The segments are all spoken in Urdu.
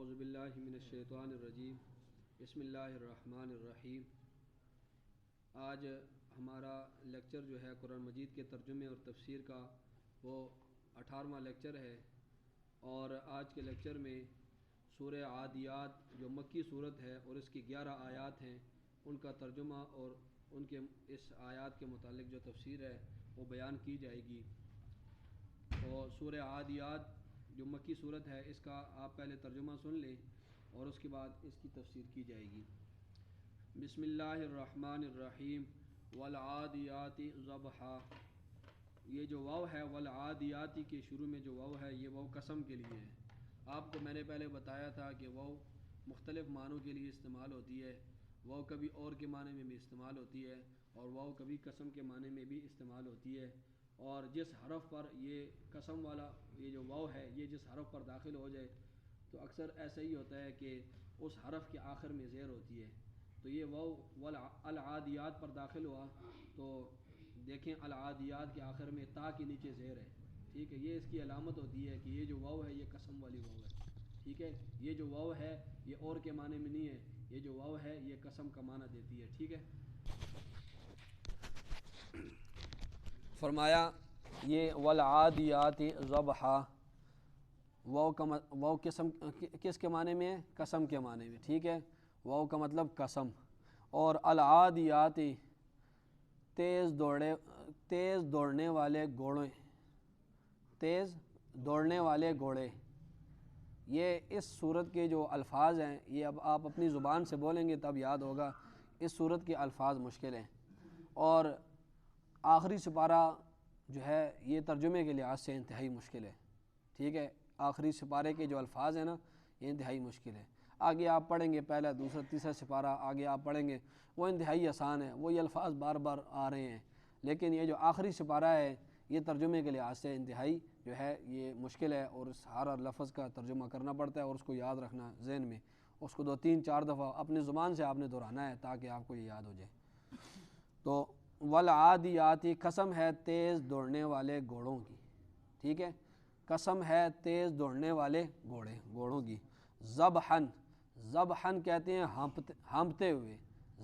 اعوذ باللہ من الشیطان الرجیم بسم اللہ الرحمن الرحیم۔ آج ہمارا لیکچر جو ہے قرآن مجید کے ترجمے اور تفسیر کا وہ 18واں لیکچر ہے، اور آج کے لیکچر میں سورہ عادیات جو مکی صورت ہے اور اس کی 11 آیات ہیں، ان کا ترجمہ اور ان کے اس آیات کے متعلق جو تفسیر ہے وہ بیان کی جائے گی۔ اور سورہ عادیات جو مکی صورت ہے اس کا آپ پہلے ترجمہ سن لیں اور اس کے بعد اس کی تفسیر کی جائے گی۔ بسم اللہ الرحمن الرحیم والعادیات ضبحا۔ یہ جو واو ہے والعادیاتی کے شروع میں جو واو ہے یہ واو قسم کے لیے ہے۔ آپ کو میں نے پہلے بتایا تھا کہ واو مختلف معنوں کے لیے استعمال ہوتی ہے۔ واو کبھی اور کے معنی میں بھی استعمال ہوتی ہے اور واو کبھی قسم کے معنی میں بھی استعمال ہوتی ہے، اور جس حرف پر یہ قسم والا یہ جو واو ہے یہ جس حرف پر داخل ہو جائے تو اکثر ایسا ہی ہوتا ہے کہ اس حرف کے آخر میں زیر ہوتی ہے۔ تو یہ واو العادیات پر داخل ہوا تو دیکھیں العادیات کے آخر میں تا کے نیچے زیر ہے، ٹھیک ہے۔ یہ اس کی علامت ہوتی ہے کہ یہ جو واو ہے یہ قسم والی واو ہے، ٹھیک ہے۔ یہ جو واو ہے یہ اور کے معنی میں نہیں ہے، یہ جو واو ہے یہ قسم کا معنی دیتی ہے، ٹھیک ہے۔ فرمایا یہ والعادیات ضبحا، واو قسم کس کے معنی میں ہے؟ قسم کے معنی میں، ٹھیک ہے۔ واو کا مطلب قسم، اور العادیات تیز دوڑنے والے گھوڑے، تیز دوڑنے والے گھوڑے۔ یہ اس صورت کے جو الفاظ ہیں یہ اب آپ اپنی زبان سے بولیں گے تب یاد ہوگا۔ اس صورت کے الفاظ مشکل ہیں، اور آخری سپارہ جو ہے یہ ترجمے کے لحاظ سے انتہائی مشکل ہے، ٹھیک ہے۔ آخری سپارے کے جو الفاظ ہیں نا یہ انتہائی مشکل ہے۔ آگے آپ پڑھیں گے پہلا دوسرا تیسرا سپارہ، آگے آپ پڑھیں گے وہ انتہائی آسان ہے، وہ یہ الفاظ بار بار آ رہے ہیں، لیکن یہ جو آخری سپارہ ہے یہ ترجمے کے لحاظ سے انتہائی جو ہے یہ مشکل ہے، اور اس ہر لفظ کا ترجمہ کرنا پڑتا ہے اور اس کو یاد رکھنا ذہن میں، اس کو 2-3-4 دفعہ اپنی زبان سے آپ نے دہرانا ہے تاکہ آپ کو یہ یاد ہو جائے۔ تو والعادیاتی قسم ہے تیز دوڑنے والے گھوڑوں کی، ٹھیک ہے، قسم ہے تیز دوڑنے والے گھوڑوں کی۔ ذبحن، ذبحن کہتے ہیں ہانپتے ہوئے،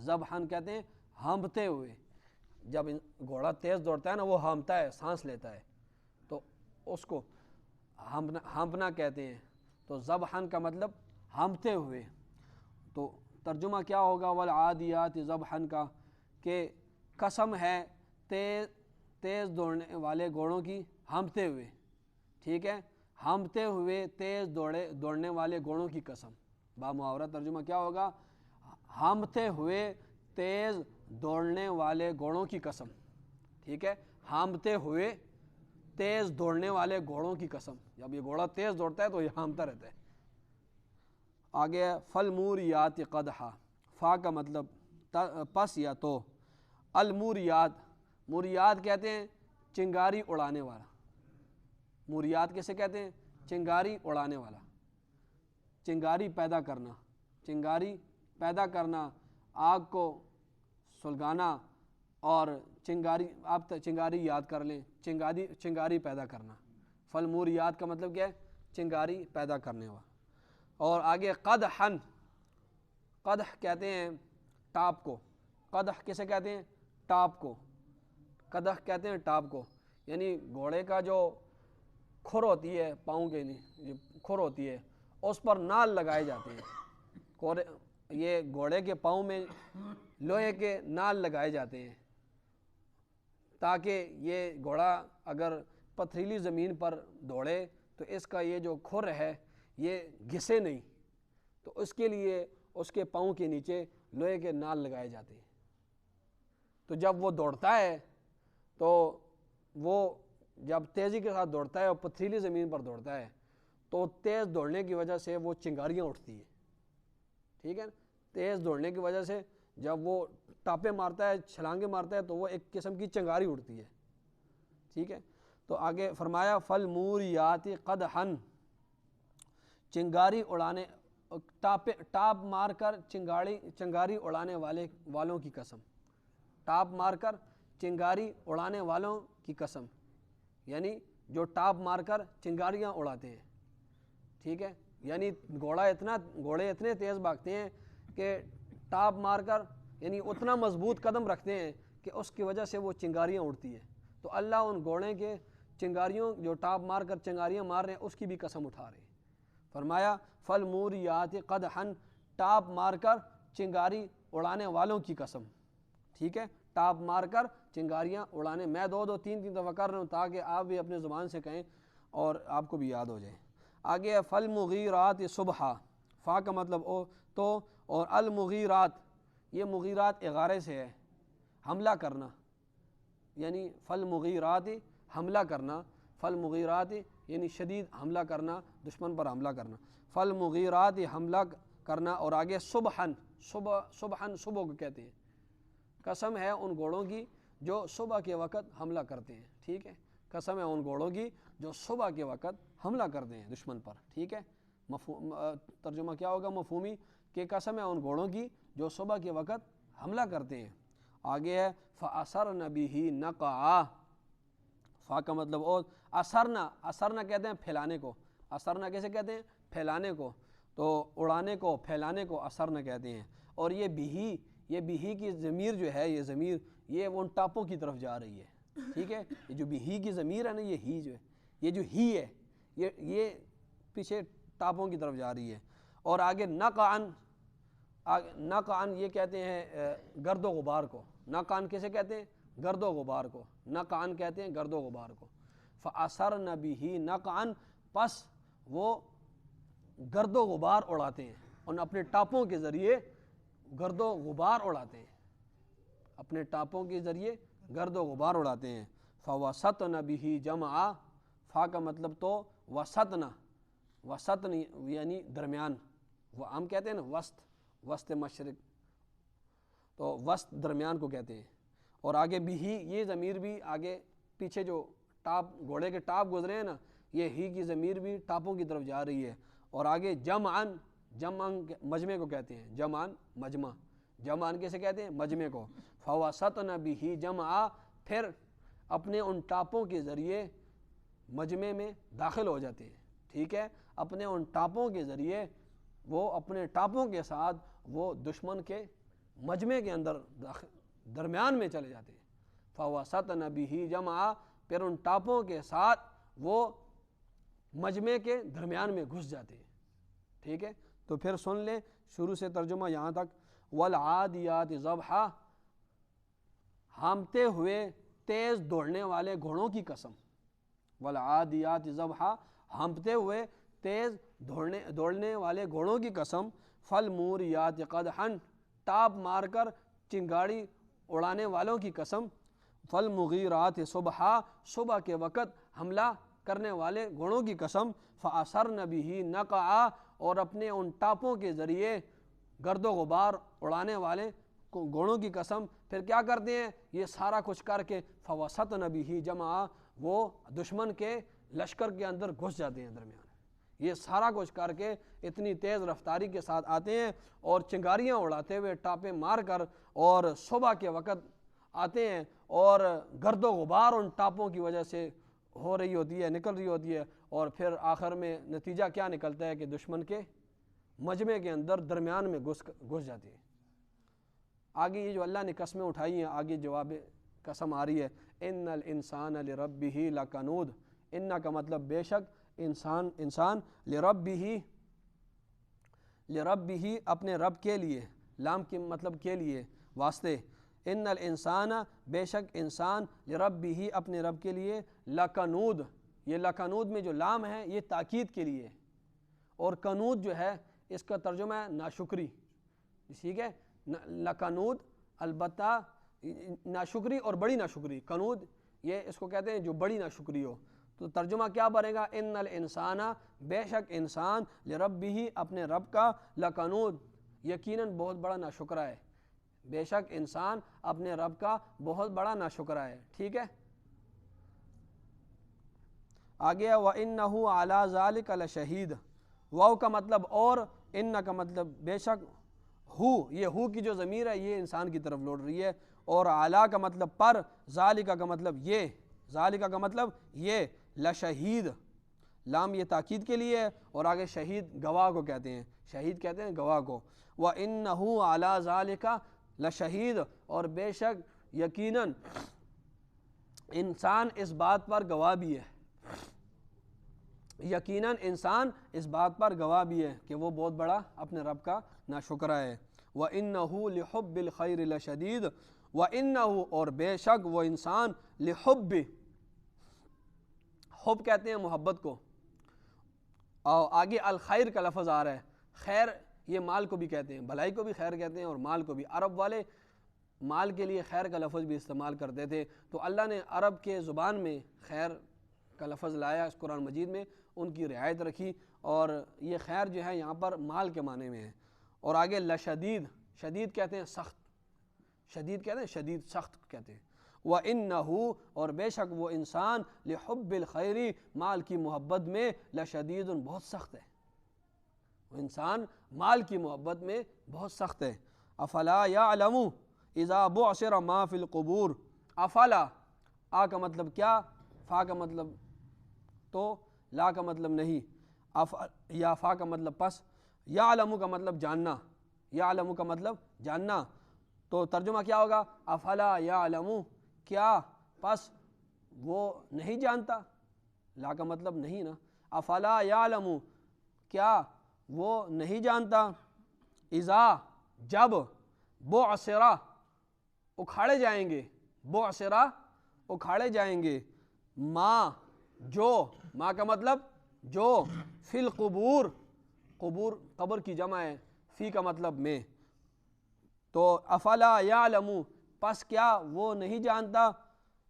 ذبحن کہتے ہیں ہانپتے ہوئے۔ جب گھوڑا تیز دوڑتا ہے نا وہ ہانپتا ہے، سانس لیتا ہے، تو اس کو ہانپنا کہتے ہیں۔ تو ذبحن کا مطلب ہانپتے ہوئے۔ تو ترجمہ کیا ہوگا والعادیات ذبحن کا، کہ قسم ہے تیز دوڑنے والے گھوڑوں کی ہانپتے ہوئے، ٹھیک ہے، ہانپتے ہوئے تیز دوڑنے والے گھوڑوں کی قسم۔ بامحاورہ ترجمہ کیا ہوگا؟ ہانپتے ہوئے تیز دوڑنے والے گھوڑوں کی قسم، ٹھیک ہے، ہانپتے ہوئے تیز دوڑنے والے گھوڑوں کی قسم۔ جب یہ گھوڑا تیز دوڑتا ہے تو یہ ہانپتا رہتا ہے۔ آگے فالموریات قدحا، فا کا مطلب پس یا تو، الموریات، موریات کہتے ہیں چنگاری اڑانے والا۔ موریات کیسے کہتے ہیں؟ چنگاری اڑانے والا، چنگاری پیدا کرنا، چنگاری پیدا کرنا، آگ کو سلگانا، اور چنگاری، آپ چنگاری یاد کر لیں، چنگاری پیدا کرنا۔ فالموریات کا مطلب کیا ہے؟ چنگاری پیدا کرنے والا۔ اور آگے قدحن، قدح کہتے ہیں ٹاپ کو، قدح کیسے کہتے ہیں؟ ٹاپ کو، قدح کہتے ہیں ٹاپ کو، یعنی گھوڑے کا جو کھر ہوتی ہے پاؤں کے جو کھر ہوتی ہے اس پر نال لگائے جاتے ہیں۔ یہ گھوڑے کے پاؤں میں لوہے کے نال لگائے جاتے ہیں تاکہ یہ گھوڑا اگر پتھریلی زمین پر دوڑے تو اس کا یہ جو کھر ہے یہ گھسے نہیں، تو اس کے لیے اس کے پاؤں کے نیچے لوہے کے نال لگائے جاتے ہیں۔ تو جب وہ دوڑتا ہے تو وہ جب تیزی کے ساتھ دوڑتا ہے اور پتھریلی زمین پر دوڑتا ہے تو تیز دوڑنے کی وجہ سے وہ چنگاریاں اٹھتی ہیں، ٹھیک ہے۔ تیز دوڑنے کی وجہ سے جب وہ ٹاپے مارتا ہے، چھلانگے مارتا ہے تو وہ ایک قسم کی چنگاری اٹھتی ہے، ٹھیک ہے۔ تو آگے فرمایا فالموریات قدحن، چنگاری اڑانے، ٹاپ مار کر چنگاری اڑانے والوں کی قسم، ٹاپ مار کر چنگاری اڑانے والوں کی قسم، یعنی جو ٹاپ مار کر چنگاریاں اڑاتے ہیں، ٹھیک ہے، یعنی گھوڑے اتنے تیز بھاگتے ہیں کہ ٹاپ مار کر یعنی اتنا مضبوط قدم رکھتے ہیں کہ اس کی وجہ سے وہ چنگاریاں اڑتی ہیں. تو اللہ ان گھوڑے کے چنگاریوں جو ٹاپ مار کر چنگاریاں مار رہے ہیں اس کی بھی قسم اٹھا رہے ہیں. فرمایا فالموریات قدحا، ٹاپ مار کر چنگاری اڑانے والوں کی قسم. ٹھیک ہے، ٹاپ مار کر چنگاریاں اڑانے. میں دو تین دفعہ کر رہا ہوں تاکہ آپ بھی اپنے زبان سے کہیں اور آپ کو بھی یاد ہو جائے. آگے فالمغیرات صبحا، فا کا مطلب تو، اور المغیرات، یہ مغیرات اغارے سے ہے، حملہ کرنا، یعنی فالمغیرات حملہ کرنا، فالمغیرات یعنی شدید حملہ کرنا، دشمن پر حملہ کرنا، فالمغیرات حملہ کرنا. اور آگے صبحن، صبح کو کہتے ہیں. قسم ہے ان گھوڑوں کی جو صبح کے وقت حملہ کرتے ہیں. ٹھیک ہے، قسم ہے ان گھوڑوں کی جو صبح کے وقت حملہ کرتے ہیں دشمن پر. ٹھیک ہے، ترجمہ کیا ہوگا مفہومی، کہ قسم ہے ان گھوڑوں کی جو صبح کے وقت حملہ کرتے ہیں. آگے ہے فَأَثَرْنَ بِهِ نَقْعًا، فا کا مطلب اور اثرنا کہتے ہیں پھیلانے کو. اثرنا کیسے کہتے ہیں؟ پھیلانے کو. تو اڑانے کو، پھیلانے کو اثرنا کہتے ہیں. اور یہ بہی کی ضمیر جو ہے، یہ ضمیر یہ ان ٹاپوں کی طرف جا رہی ہے. ٹھیک ہے، یہ جو بہی کی ضمیر ہے نا، یہ ہی جو ہے، یہ جو ہی ہے یہ پیچھے ٹاپوں کی طرف جا رہی ہے. اور آگے نقعن یہ کہتے ہیں گرد و غبار کو. نقعن کیسے کہتے ہیں؟ گرد و غبار کو. نقعن کہتے ہیں گرد و غبار کو. فَأَثَرْنَ بِهِ نَقْعًا، پس وہ گرد و غبار اڑاتے ہیں، اور اپنے ٹاپوں کے ذریعے گرد و غبار اڑاتے ہیں، اپنے ٹاپوں کے ذریعے گرد و غبار اڑاتے ہیں. فَوَسَطْنَ بِهِ جَمْعًا، فا کا مطلب تو، وسطن یعنی درمیان، وہ ہم کہتے ہیں نا وسط مشرق، تو وسط درمیان کو کہتے ہیں. اور آگے بھی یہ ضمیر بھی آگے پیچھے جو ٹاپ گھوڑے کے ٹاپ گزرے ہیں نا، یہ ہی کی ضمیر بھی ٹاپوں کی طرف جا رہی ہے. اور آگے جمعن مجمع کو کہتے ہیں، جمعن کیسے کہتے ہیں؟ مجمع کو. فَوَسَطْنَ بِهِ جَمْعًا، پھر اپنے ان ٹاپوں کے ذریعے مجمع میں داخل ہو جاتے ہیں. ٹھیک ہے، اپنے ان ٹاپوں کے ذریعے وہ اپنے ٹاپوں کے ساتھ وہ دشمن کے مجمع کے اندر درمیان میں چلے جاتے ہیں. فَوَسَطْنَ بِهِ جَمْعًا، پھر ان ٹاپوں کے ساتھ وہ مجمع کے درمیان میں گھس جاتے ہیں. ٹھیک ہے، تو پھر سن لیں شروع سے ترجمہ یہاں تک. وَالْعَادِيَاتِ ضَبْحًا، ہانپتے ہوئے تیز دوڑنے والے گھوڑوں کی قسم. وَالْعَادِيَاتِ ضَبْحًا، ہانپتے ہوئے تیز دوڑنے والے گھوڑوں کی قسم. فَالْمُورِيَاتِ قَدْحًا، ٹاپ مار کر چنگاڑی اڑانے والوں کی قسم. فَالْمُغِيرَاتِ صُبْحًا، صبح کے وقت حملہ کرنے والے گھوڑوں کی قسم. فَأَثَرْنَ بِهِ نَقْعًا، اور اپنے ان ٹاپوں کے ذریعے گرد و غبار اڑانے والے گھوڑوں کی قسم. پھر کیا کرتے ہیں؟ یہ سارا کچھ کر کے فَوَسَطْنَ بِهِ جَمْعًا، وہ دشمن کے لشکر کے اندر گھس جاتے ہیں درمیان. یہ سارا کچھ کر کے اتنی تیز رفتاری کے ساتھ آتے ہیں اور چنگاریاں اڑاتے ہوئے ٹاپیں مار کر، اور صبح کے وقت آتے ہیں، اور گرد و غبار ان ٹاپوں کی وجہ سے ہو رہی ہوتی ہے، نکل رہی ہوتی ہے. اور پھر آخر میں نتیجہ کیا نکلتا ہے کہ دشمن کے مجمع کے اندر درمیان میں گھس جاتے ہیں. آگے یہ جو اللہ نے قسمیں اٹھائی ہیں، آگے جواب قسم آ رہی ہے. ان الانسان لربہ لکنود، ان کا مطلب بے شک انسان لربہ اپنے رب کے لیے، لام کے مطلب کے لیے، واسطے. ان الانسان بے شک انسان لربہ اپنے رب کے لیے لکنود، یہ لکنود میں جو لام ہے یہ تاکید کے لیے، اور کنود جو ہے اس کا ترجمہ ہے ناشکری. ٹھیک ہے، لکنود البتہ ناشکری اور بڑی ناشکری. کنود یہ اس کو کہتے ہیں جو بڑی ناشکری ہو. تو ترجمہ کیا بنے گا؟ ان الانسان، بے شک انسان، لربہ اپنے رب کا، لکنود یقیناً بہت بڑا ناشکرا ہے. بے شک انسان اپنے رب کا بہت بڑا ناشکرا ہے. ٹھیک ہے، آگے وَإِنَّهُ عَلَى ذَلِكَ لَشَهِيدٌ، واو کا مطلب اور، ان کا مطلب بے شک، یہ ہو کی جو ضمیر ہے یہ انسان کی طرف لوٹ رہی ہے، اور علی کا مطلب پر، ذالک کا مطلب یہ، ذالک کا مطلب یہ، لشہید لام یہ تاکید کے لیے ہے، اور آگے شہید گواہ کو کہتے ہیں، شہید کہتے ہیں گواہ کو۔ وَإِنَّهُ عَلَى ذَلِكَ لَشَهِيدٌ، اور بے شک یقیناً انسان اس بات پر گواہ بھی ہے، یقیناً انسان اس بات پر گواہ بھی ہے کہ وہ بہت بڑا اپنے رب کا ناشکرہ ہے۔ وَإِنَّهُ لِحُبِّ الْخَيْرِ لَشَدِيدٌ، وَإِنَّهُ اور بے شک وہ انسان لِحُبِّ، حب کہتے ہیں محبت کو، اور آگے الخیر کا لفظ آ رہا ہے، خیر یہ مال کو بھی کہتے ہیں، بھلائی کو بھی خیر کہتے ہیں اور مال کو بھی۔ عرب والے مال کے لیے خیر کا لفظ بھی استعمال کرتے تھے، تو اللہ نے عرب کے زبان میں خیر کا لفظ لایا اس قرآن مجید میں، ان کی رعایت رکھی، اور یہ خیر جو ہے یہاں پر مال کے معنی میں ہے۔ اور آگے لشدید، شدید کہتے ہیں سخت، شدید کہتے ہیں شدید سخت کہتے ہیں۔ وَإِنَّهُ اور بے شک وہ انسان لِحُبِّ الْخَيْرِ مال کی محبت میں لشدید بہت سخت ہے، وہ انسان مال کی محبت میں بہت سخت ہے۔ افلا یعلم اذا بعثر ما فی القبور، افلا، آ کا مطلب کیا، فا کا مطلب تو، لا کا مطلب نہیں، یا فا کا مطلب پس، یعلم کا مطلب جاننا، یعلم کا مطلب جاننا، تو ترجمہ کیا ہوگا، افلا یعلم کیا پس وہ نہیں جانتا، لا کا مطلب نہیں نا، افلا یعلم کیا وہ نہیں جانتا، اذا جب، بعثرہ اکھاڑے جائیں گے، بعثرہ اکھاڑے جائیں گے، ما جو، ما کا مطلب جو، فی القبور، قبور قبر کی جمع ہے، فی کا مطلب میں، تو افلا یعلم پس کیا وہ نہیں جانتا،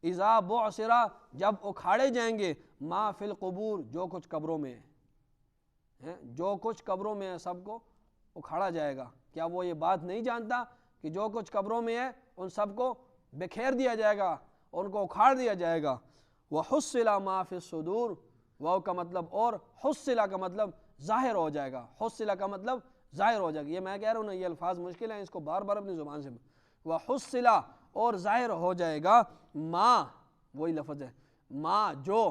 اذا بعثرہ جب اکھاڑے جائیں گے، ما فی القبور جو کچھ قبروں میں ہے، جو کچھ قبروں میں ہے سب کو اکھاڑا جائے گا، کیا وہ یہ بات نہیں جانتا کہ جو کچھ قبروں میں ہے ان سب کو بکھیر دیا جائے گا، ان کو اکھاڑ دیا جائے گا۔ وَحُصِّلَ مَا فِي الصُّدُورِ، واو کا مطلب اور، حُصِّلَ کا مطلب ظاہر ہو جائے گا، حُصِّلَ کا مطلب ظاہر ہو جائے گا، یہ میں کہہ رہا ہوں نا یہ الفاظ مشکل ہیں، اس کو بار بار اپنی زبان سے، وَحُصِّلَ اور ظاہر ہو جائے گا، ما وہی لفظ ہے، ما جو،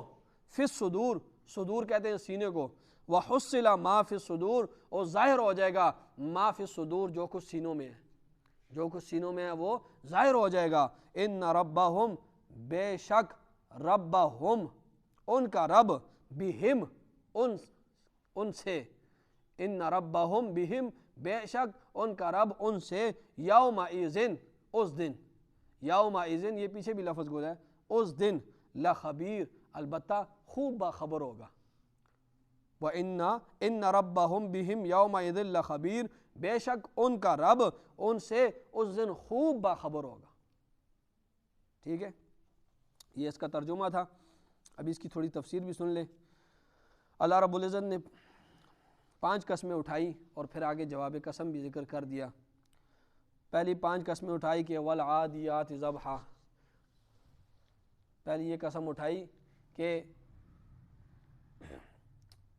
فی الصدور، صدور کہتے ہیں سینے کو، وَحُصِّلَ مَا فِي الصُّدُورِ اور ظاہر ہو جائے گا، ما فی الصدور جو کچھ سینوں میں ہے، جو کچھ سینوں میں ہے وہ ظاہر ہو جائے گا۔ ان ربہم بے شک ربہم ان کا رب، بہم ان سے، ان ربہم بہم بے شک ان کا رب ان سے، یومئذ اس دن، یومئذ یہ پیچھے بھی لفظ گزرا ہے، اس دن، لخبیر البتہ خوب باخبر ہوگا، وَإِنَّ رَبَّهُمْ بِهِمْ يَوْمَئِذٍ لَخَبِيرٌ بے شک ان کا رب ان سے اس دن خوب باخبر ہوگا۔ ٹھیک ہے، یہ اس کا ترجمہ تھا، ابھی اس کی تھوڑی تفسیر بھی سن لیں۔ اللہ رب العزت نے 5 قسمیں اٹھائی اور پھر آگے جواب قسم بھی ذکر کر دیا۔ پہلی 5 قسمیں اٹھائی کہ وَالْعَادِيَاتِ ضَبْحًا، پہلی یہ قسم اٹھائی کہ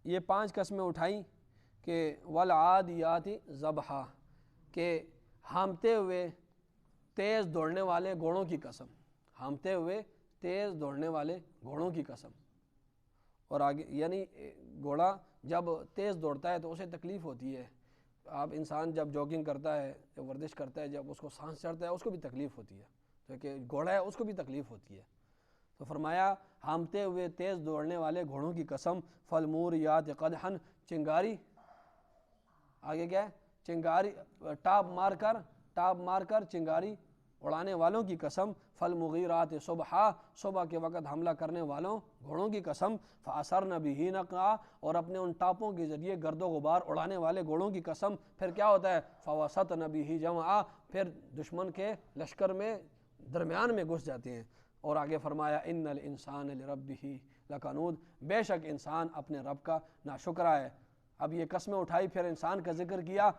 یہ 5 قسمیں اٹھائیں کہ وَالْعَادِيَاتِ ضَبْحًا، کہ ہامتے ہوئے تیز دوڑنے والے گھوڑوں کی قسم، ہامتے ہوئے تیز دوڑنے والے گھوڑوں کی قسم، اور آگے یعنی گھوڑا جب تیز دوڑتا ہے تو اسے تکلیف ہوتی ہے، آپ انسان جب جاگنگ کرتا ہے، جب ورزش کرتا ہے، جب اس کو سانس چڑھتا ہے اس کو بھی تکلیف ہوتی ہے، تو کہ گھوڑا ہے اس کو بھی تکلیف ہوتی ہے، تو فرمایا ہامتے ہوئے تیز دوڑنے والے گھوڑوں کی قسم، فالموریات قدحًا چنگاری، آگے کیا ہے، چنگاری ٹاپ مار کر چنگاری اڑانے والوں کی قسم، فالمغیرات صبحا صبح کے وقت حملہ کرنے والوں گھوڑوں کی قسم، فاثرن بہ نقعا اور اپنے ان ٹاپوں کے ذریعے گرد و غبار اڑانے والے گھوڑوں کی قسم، پھر کیا ہوتا ہے، فوسطن بہ جمعا پھر دشمن کے لشکر میں درمیان میں گھس جاتے ہیں، اور آگے فرمایا ان الانسان لربہ لکنود بے شک انسان اپنے رب کا ناشکرہ ہے۔ اب یہ قسمیں اٹھائی پھر انسان کا ذکر کیا۔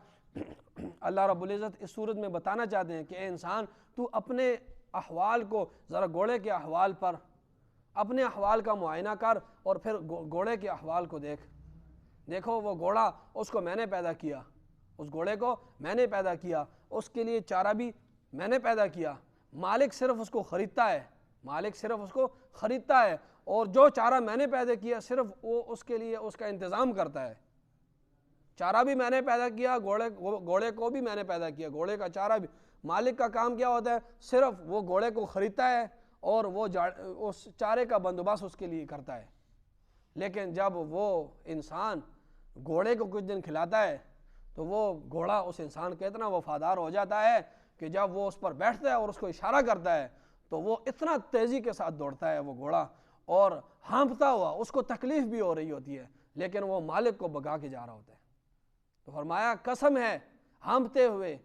اللہ رب العزت اس صورت میں بتانا چاہتے ہیں کہ اے انسان تو اپنے احوال کو ذرا گھوڑے کے احوال پر اپنے احوال کا معائنہ کر، اور پھر گھوڑے کے احوال کو دیکھو وہ گھوڑا، اس کو میں نے پیدا کیا، اس گھوڑے کو میں نے پیدا کیا، اس کے لیے چارہ بھی میں نے پیدا کیا، مالک صرف اس کو خریدتا ہے، مالک صرف اس کو خریدتا ہے، اور جو چارہ میں نے پیدا کیا صرف وہ اس کے لیے اس کا انتظام کرتا ہے. چارہ بھی میں نے پیدا کیا, گھوڑے کو بھی میں نے پیدا کیا, گھوڑے کا چارہ بھی. مالک کا کام کیا ہوتا ہے؟ صرف وہ گھوڑے کو خریدتا ہے اور وہ اس چارے کا بندوبست اس کے لیے کرتا ہے. لیکن جب وہ انسان گھوڑے کو کچھ دن کھلاتا ہے تو وہ گھوڑا اس انسان کا اتنا وفادار ہو جاتا ہے کہ جب وہ اس پر بیٹھتا ہے اور اس کو اشارہ کرتا ہے تو وہ اتنا تیزی کے ساتھ دوڑتا ہے وہ گھوڑا, اور ہانپتا ہوا, اس کو تکلیف بھی ہو رہی ہوتی ہے لیکن وہ مالک کو بھگا کے جا رہا ہوتا ہے. تو فرمایا قسم ہے ہانپتے ہوئے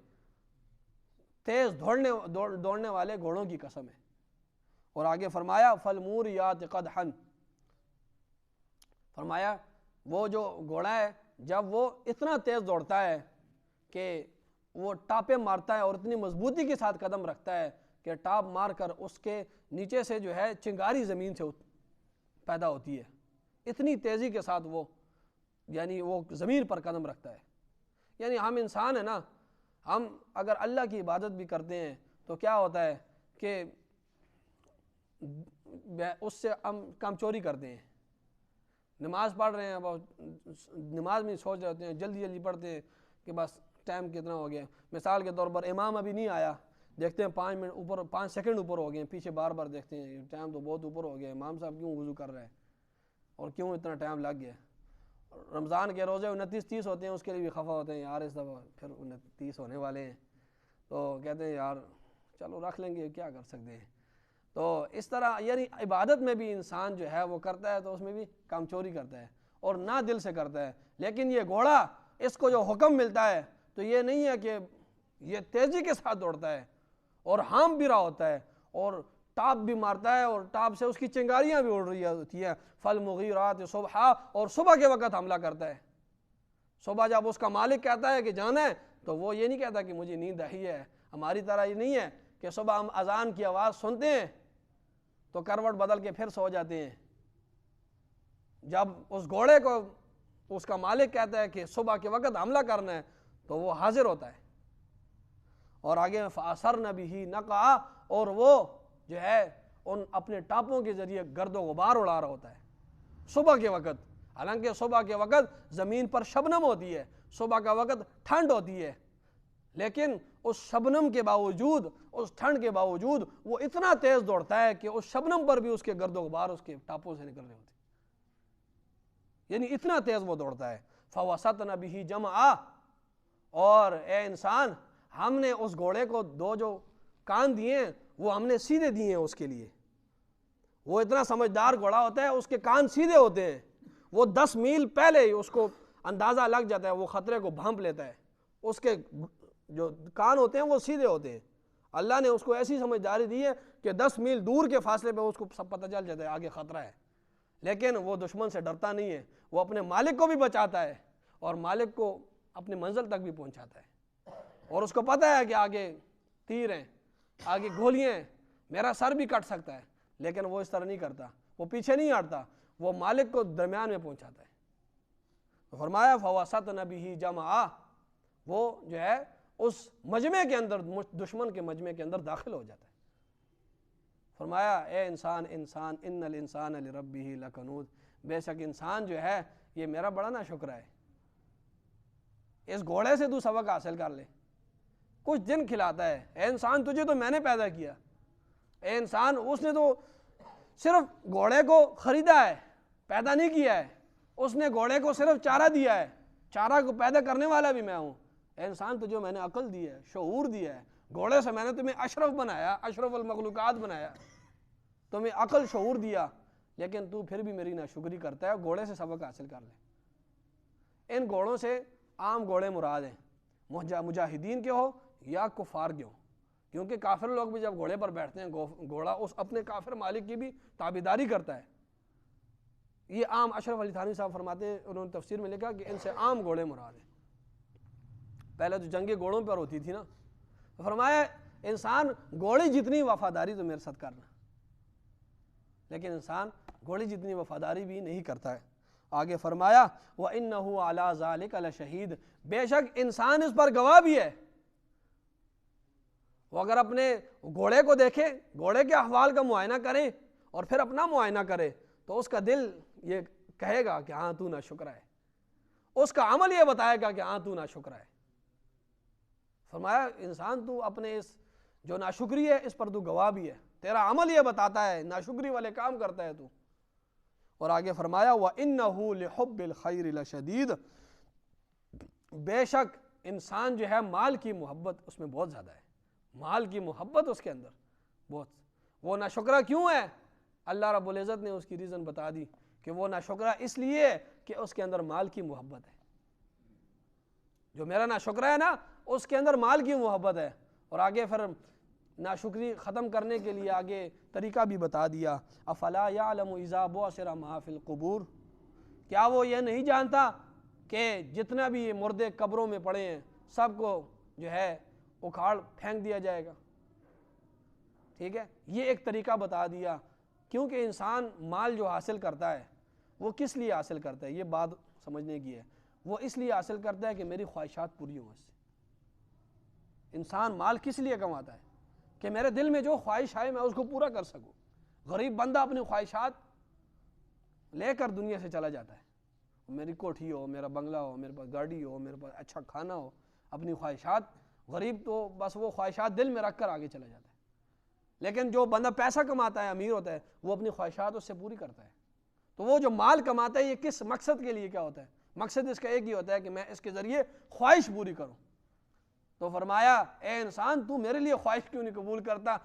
تیز دوڑنے والے گھوڑوں کی قسم ہے. اور آگے فرمایا فالموریات قدحا, فرمایا وہ جو گھوڑا ہے جب وہ اتنا تیز دوڑتا ہے کہ وہ ٹاپے مارتا ہے اور اتنی مضبوطی کے ساتھ قدم رکھتا ہے کہ ٹاپ مار کر اس کے نیچے سے جو ہے چنگاری زمین سے پیدا ہوتی ہے, اتنی تیزی کے ساتھ وہ یعنی وہ زمین پر قدم رکھتا ہے. یعنی ہم انسان ہیں نا, ہم اگر اللہ کی عبادت بھی کرتے ہیں تو کیا ہوتا ہے کہ اس سے ہم کام چوری کرتے ہیں. نماز پڑھ رہے ہیں, نماز میں سوچ رہے ہوتے ہیں, جلدی جلدی پڑھتے ہیں کہ بس ٹائم کتنا ہو گیا. مثال کے طور پر امام ابھی نہیں آیا, دیکھتے ہیں 5 سیکنڈ اوپر ہو گئے, پیچھے بار بار دیکھتے ہیں ٹائم تو بہت اوپر ہو گیا, امام صاحب کیوں وضو کر رہے ہیں اور کیوں اتنا ٹائم لگ گیا. رمضان کے روزے 29-30 ہوتے ہیں, اس کے لیے بھی خفا ہوتے ہیں, یار اس دفعہ پھر 29 ہونے والے ہیں, تو کہتے ہیں یار چلو رکھ لیں گے, کیا کر سکتے ہیں. تو اس طرح یعنی عبادت میں بھی انسان جو ہے وہ کرتا ہے تو اس میں بھی کام چوری کرتا ہے اور نہ دل سے کرتا ہے. لیکن یہ گھوڑا, اس کو جو حکم ملتا ہے تو یہ نہیں ہے کہ یہ تیزی کے ساتھ دوڑتا ہے اور ہانپ بھی رہا ہوتا ہے اور ٹاپ بھی مارتا ہے اور ٹاپ سے اس کی چنگاریاں بھی اڑ رہی ہوتی ہیں. فالمغیرات صبحا, اور صبح کے وقت حملہ کرتا ہے. صبح جب اس کا مالک کہتا ہے کہ جانا ہے تو وہ یہ نہیں کہتا کہ مجھے نیند آئی ہے. ہماری طرح یہ نہیں ہے کہ صبح ہم اذان کی آواز سنتے ہیں تو کروٹ بدل کے پھر سو جاتے ہیں. جب اس گھوڑے کو اس کا مالک کہتا ہے کہ صبح کے وقت حملہ کرنا ہے تو وہ حاضر ہوتا ہے. اور آگے فَأَثَرْنَ بِهِ نَقْعًا, اور وہ جو ہے ان اپنے ٹاپوں کے ذریعے گرد و غبار اڑا رہا ہوتا ہے صبح کے وقت. حالانکہ صبح کے وقت زمین پر شبنم ہوتی ہے, صبح کا وقت ٹھنڈ ہوتی ہے, لیکن اس شبنم کے باوجود, اس ٹھنڈ کے باوجود وہ اتنا تیز دوڑتا ہے کہ اس شبنم پر بھی اس کے گرد و غبار اس کے ٹاپوں سے نکل رہے ہوتے ہیں. یعنی اتنا تیز وہ دوڑتا ہے. فَوَسَطْنَ بِهِ جَمْعًا, اور اے انسان ہم نے اس گھوڑے کو 2 جو کان دیے ہیں وہ ہم نے سیدھے دیے ہیں اس کے لیے. وہ اتنا سمجھدار گھوڑا ہوتا ہے, اس کے کان سیدھے ہوتے ہیں, وہ 10 میل پہلے ہی اس کو اندازہ لگ جاتا ہے, وہ خطرے کو بھانپ لیتا ہے. اس کے جو کان ہوتے ہیں وہ سیدھے ہوتے ہیں. اللہ نے اس کو ایسی سمجھداری دی ہے کہ 10 میل دور کے فاصلے پہ اس کو سب پتہ چل جاتا ہے آگے خطرہ ہے. لیکن وہ دشمن سے ڈرتا نہیں ہے, وہ اپنے مالک کو بھی بچاتا ہے اور مالک کو اپنی منزل تک بھی پہنچاتا ہے. اور اس کو پتہ ہے کہ آگے تیر ہیں, آگے گولیاں ہیں, میرا سر بھی کٹ سکتا ہے, لیکن وہ اس طرح نہیں کرتا, وہ پیچھے نہیں ہٹتا, وہ مالک کو درمیان میں پہنچاتا ہے. تو فرمایا فَوَسَطْنَ بِهِ جَمْعًا, وہ جو ہے اس مجمع کے اندر, دشمن کے مجمع کے اندر داخل ہو جاتا ہے. فرمایا اے انسان ان الانسان لربہ لکنود, بے شک انسان جو ہے یہ میرا بڑا نا شکر ہے. اس گھوڑے سے تو سبق حاصل کر لے, کچھ دن کھلاتا ہے. اے انسان تجھے تو میں نے پیدا کیا, اے انسان اس نے تو صرف گھوڑے کو خریدا ہے, پیدا نہیں کیا ہے. اس نے گھوڑے کو صرف چارہ دیا ہے, چارہ کو پیدا کرنے والا بھی میں ہوں. اے انسان تجھے میں نے عقل دی ہے, شعور دیا ہے, گھوڑے سے میں نے تمہیں اشرف بنایا, اشرف المخلوقات بنایا, تمہیں عقل شعور دیا, لیکن تو پھر بھی میری ناشکری کرتا ہے. گھوڑے سے سبق حاصل کر لے. ان گھوڑوں سے عام گھوڑے مراد ہیں, مجاہدین کے ہو یا کفار کے ہو, کیونکہ کافر لوگ بھی جب گھوڑے پر بیٹھتے ہیں گھوڑا اس اپنے کافر مالک کی بھی تابعداری کرتا ہے. یہ عام اشرف علی تھانوی صاحب فرماتے ہیں, انہوں نے تفسیر میں لکھا کہ ان سے عام گھوڑے مراد ہیں. پہلے تو جنگیں گھوڑوں پر ہوتی تھی نا, فرمایا انسان گھوڑی جتنی وفاداری تو میرے ساتھ کرنا, لیکن انسان گھوڑی جتنی وفاداری بھی نہیں کرتا ہے. آگے فرمایا وَإِنَّهُ عَلَىٰ ذَلِكَ لَشَهِيدٌ, بے شک انسان اس پر گواہ بھی ہے. وہ اگر اپنے گھوڑے کو دیکھے, گھوڑے کے احوال کا معائنہ کرے اور پھر اپنا معائنہ کرے تو اس کا دل یہ کہے گا کہ ہاں تو ناشکر ہے، اس کا عمل یہ بتائے گا کہ ہاں تو ناشکر ہے۔ فرمایا انسان تو اپنے اس جو ناشکری ہے اس پر تو گواہ بھی ہے، تیرا عمل یہ بتاتا ہے، ناشکری والے کام کرتا ہے تو۔ اور آگے فرمایا وَإِنَّهُ لِحُبِّ الْخَيْرِ لَشَدِيدٌ، بے شک انسان جو ہے مال کی محبت اس میں بہت زیادہ ہے، مال کی محبت اس کے اندر بہت۔ وہ ناشکرہ کیوں ہے؟ اللہ رب العزت نے اس کی ریزن بتا دی کہ وہ ناشکرہ اس لیے کہ اس کے اندر مال کی محبت ہے۔ جو میرا ناشکرہ ہے نا اس کے اندر مال کی محبت ہے۔ اور آگے پھر ناشکری ختم کرنے کے لیے آگے طریقہ بھی بتا دیا، افلا یعلم اذا بعثر ما فی القبور، کیا وہ یہ نہیں جانتا کہ جتنا بھی یہ مردے قبروں میں پڑے ہیں سب کو جو ہے اکھاڑ پھینک دیا جائے گا۔ ٹھیک ہے، یہ ایک طریقہ بتا دیا، کیونکہ انسان مال جو حاصل کرتا ہے وہ کس لیے حاصل کرتا ہے، یہ بات سمجھنے کی ہے۔ وہ اس لیے حاصل کرتا ہے کہ میری خواہشات پوری ہوں اس سے۔ انسان مال کس لیے کماتا ہے؟ کہ میرے دل میں جو خواہش ہے میں اس کو پورا کر سکوں۔ غریب بندہ اپنی خواہشات لے کر دنیا سے چلا جاتا ہے، میری کوٹھی ہو، میرا بنگلہ ہو، میرے پاس گاڑی ہو، میرے پاس اچھا کھانا ہو، اپنی خواہشات، غریب تو بس وہ خواہشات دل میں رکھ کر آگے چلا جاتا ہے۔ لیکن جو بندہ پیسہ کماتا ہے، امیر ہوتا ہے، وہ اپنی خواہشات اس سے پوری کرتا ہے۔ تو وہ جو مال کماتا ہے یہ کس مقصد کے لیے کیا ہوتا ہے؟ مقصد اس کا ایک ہی ہوتا ہے کہ میں اس کے ذریعے خواہش پوری کروں۔ تو فرمایا اے انسان تو میرے لیے خواہش کیوں نہیں قبول کرتا،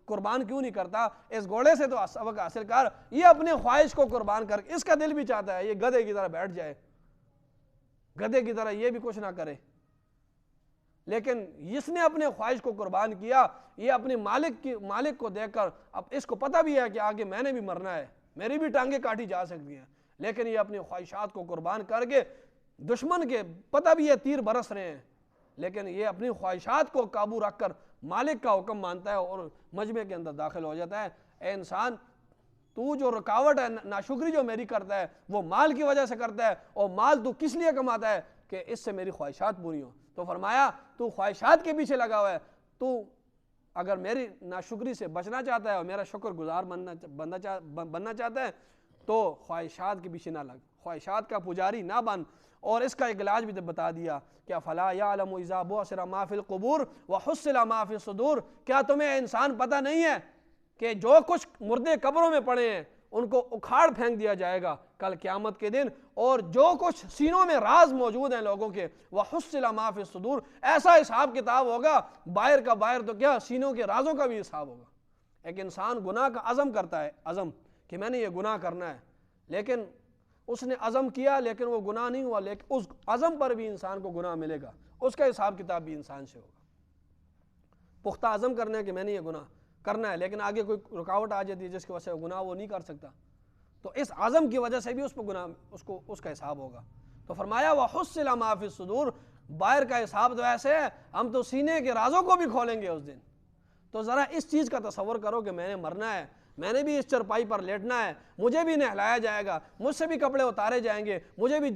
قربان کیوں نہیں کرتا؟ اس گھوڑے سے تو سبق حاصل کر، یہ اپنے خواہش کو قربان کر، اس کا دل بھی چاہتا ہے یہ گدھے کی طرح بیٹھ جائے، گدھے کی طرح یہ بھی کچھ نہ کرے، لیکن اس نے اپنے خواہش کو قربان کیا، یہ اپنے مالک کو دیکھ کر، اب اس کو پتہ بھی ہے کہ آگے میں نے بھی مرنا ہے، میری بھی ٹانگیں کاٹی جا سکتی ہیں، لیکن یہ اپنی خواہشات کو قربان کر کے دشمن کے پتہ بھی ہے تیر برس رہے ہیں، لیکن یہ اپنی خواہشات کو قابو رکھ کر مالک کا حکم مانتا ہے اور مجمع کے اندر داخل ہو جاتا ہے۔ اے انسان تو جو رکاوٹ ہے، ناشکری جو میری کرتا ہے وہ مال کی وجہ سے کرتا ہے، اور مال تو کس لیے کماتا ہے؟ کہ اس سے میری خواہشات پوری ہوں۔ تو فرمایا تو خواہشات کے پیچھے لگا ہوا ہے، تو اگر میری ناشکری سے بچنا چاہتا ہے اور میرا شکر گزار بننا چاہتا ہے تو خواہشات کے پیچھے نہ لگ، خواہشات کا پجاری نہ بن۔ اور اس کا ایک علاج بھی بتا دیا کہ فلا یعلم اذا بعثر ما فی القبور وحصل ما فی الصدور، کیا تمہیں انسان پتہ نہیں ہے کہ جو کچھ مردے قبروں میں پڑے ہیں ان کو اکھاڑ پھینک دیا جائے گا کل قیامت کے دن، اور جو کچھ سینوں میں راز موجود ہیں لوگوں کے، وحصل ما فی الصدور، ایسا حساب کتاب ہوگا، باہر کا باہر تو کیا سینوں کے رازوں کا بھی حساب ہوگا۔ ایک انسان گناہ کا عزم کرتا ہے، عزم کہ میں نے یہ گناہ کرنا ہے، لیکن اس نے عزم کیا لیکن وہ گناہ نہیں ہوا، لیکن اس عزم پر بھی انسان کو گناہ ملے گا، اس کا حساب کتاب بھی انسان سے ہوگا۔ پختہ عزم کرنا ہے کہ میں نے یہ گناہ کرنا ہے، لیکن آگے کوئی رکاوٹ آ جاتی ہے جس کی وجہ سے گناہ وہ نہیں کر سکتا، تو اس عزم کی وجہ سے بھی اس پہ گناہ اس کا حساب ہوگا۔ تو فرمایا وحصل ما فی الصدور، باہر کا حساب تو ایسے ہے ہم تو سینے کے رازوں کو بھی کھولیں گے اس دن۔ تو ذرا اس چیز کا تصور کرو کہ میں نے مرنا ہے، میں نے بھی اس چرپائی پر لیٹنا ہے، مجھے بھی نہلایا جائے گا، مجھ سے بھی کپڑے اتارے جائیں گے، مجھے بھی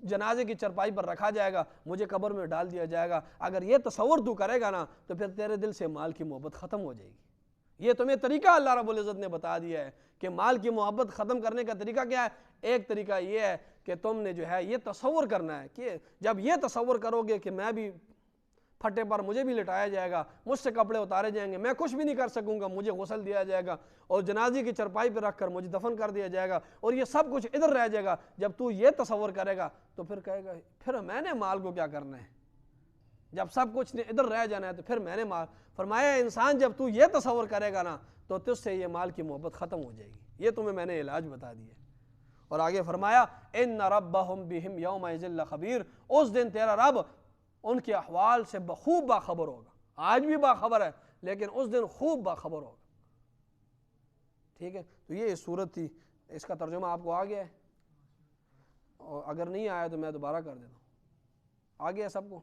جنازے کی چرپائی پر رکھا جائے گا، مجھے قبر میں ڈال دیا جائے گا۔ اگر یہ تصور تو کرے گا نا تو پھر تیرے دل سے مال کی محبت ختم ہو جائے گی۔ یہ تمہیں طریقہ اللہ رب العزت نے بتا دیا ہے کہ مال کی محبت ختم کرنے کا طریقہ کیا ہے۔ ایک طریقہ یہ ہے کہ تم نے جو ہے یہ تصور کرنا ہے کہ جب یہ تصور کرو گے کہ میں بھی پھٹے پر مجھے بھی لٹایا جائے گا، مجھ سے کپڑے اتارے جائیں گے، میں کچھ بھی نہیں کر سکوں گا، مجھے غسل دیا جائے گا اور جنازے کی چرپائی پہ رکھ کر مجھے دفن کر دیا جائے گا، اور یہ سب کچھ ادھر رہ جائے گا، جب تو یہ تصور کرے گا تو پھر کہے گا پھر میں نے مال کو کیا کرنا ہے، جب سب کچھ نے ادھر رہ جانا ہے تو پھر میں نے مال۔ فرمایا انسان جب تو یہ تصور کرے گا نا تو تجھ سے یہ مال کی محبت ختم ہو جائے گی۔ یہ تمہیں میں نے علاج بتا دیا۔ اور آگے فرمایا ان ربہم بہم یومئذ لخبیر، اس دن تیرا رب ان کے احوال سے خوب باخبر ہوگا، آج بھی باخبر ہے لیکن اس دن خوب باخبر ہوگا۔ ٹھیک ہے، تو یہ صورت تھی، اس کا ترجمہ آپ کو آ گیا ہے، اور اگر نہیں آیا تو میں دوبارہ کر دیتا ہوں۔ آ گیا سب کو؟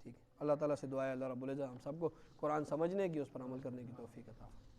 ٹھیک ہے، اللہ تعالیٰ سے دعا ہے اللہ رب العزت ہم سب کو قرآن سمجھنے کی، اس پر عمل کرنے کی توفیق عطا فرمائے۔